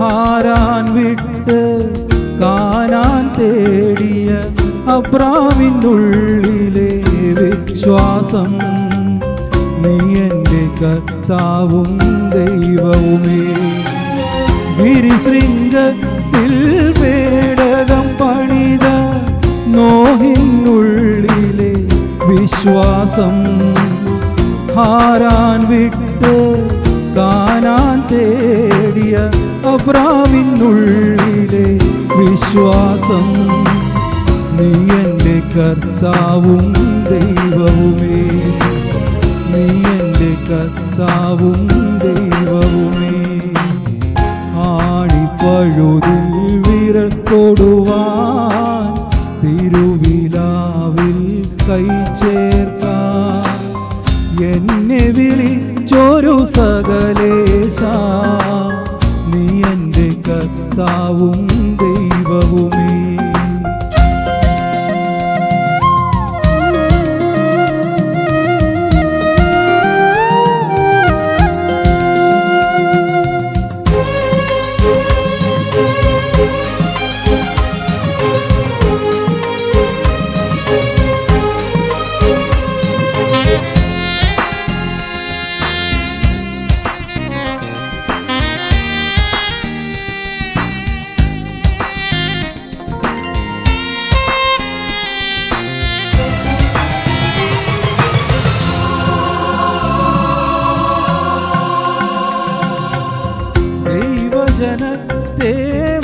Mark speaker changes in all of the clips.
Speaker 1: Haran വിട്ട് കാനാൻ തേടിയ അബ്രാമിനുള്ളിലെ വിശ്വാസം. നീ എൻ്റെ കർത്താവും ദൈവവുമേ. ഗിരിശൃംഗത്തിൽ പേടകം പണിത നോഹിനുള്ളിലെ വിശ്വാസം. ഹാരാൻ വിട്ട് കാനാൻ തേടിയ അബ്രാമിനുള്ളിലെ വിശ്വാസം. നീ എൻ്റെ കർത്താവും ദൈവവുമേ. നീ എൻ്റെ കർത്താവും ദൈവവുമേ. ആണിപ്പഴുതിൽ വിരൽ തൊടുവാൻ തിരുവിലാവിൽ കൈ ചേർക്കാൻ എന്നെ വിളിച്ചൊരു സകലേശ. നീ എൻ്റെ കർത്താവും ദൈവവുമേ. ജനത്തെ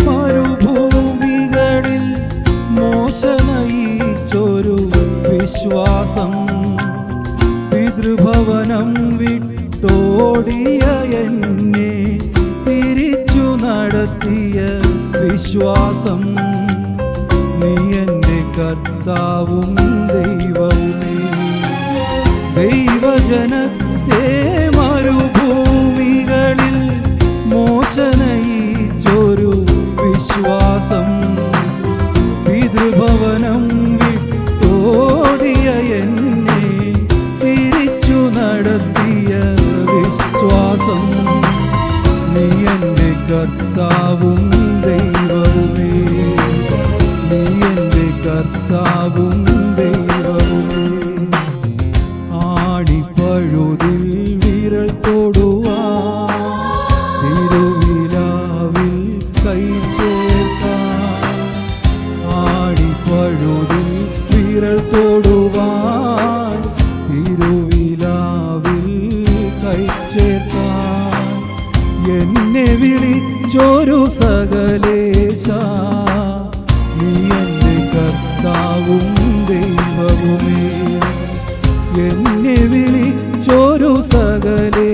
Speaker 1: മരുഭൂമികളിൽ മോശ നയിച്ചൊരു വിശ്വാസം. പിതൃഭവനം വിട്ടോടിയ എന്നെ തിരിച്ചു നടത്തിയ വിശ്വാസം. നീ എൻ്റെ കർത്താവും ദൈവവുമേ. ദൈവജനത്തെ മരുഭൂമികളിൽ മോശ നയിച്ചൊരു വിശ്വാസം. പിതൃഭവനം വിട്ടോടിയ എന്നെ തിരിച്ചു നടത്തിയ വിശ്വാസം. നീ എൻ്റെ കർത്താവും ദൈവവുമേ. നീ എൻ്റെ കർത്താവും ദൈവവുമേ. ആണിപ്പഴുതിൽ വിരൽ തൊടുവാൻ തിരുവിലാവിൽ കൈ ചേർക്കാൻ. ആണിപ്പഴുതിൽ വിരൽ തൊടുവാൻ തിരുവിലാവിൽ കൈ ചേർക്കാൻ എന്നെ വിളിച്ചൊരു സകലേശ. നീ എൻ്റെ കർത്താവും ദൈവവുമേ. എന്നെ വിളിച്ചൊരു സകലേ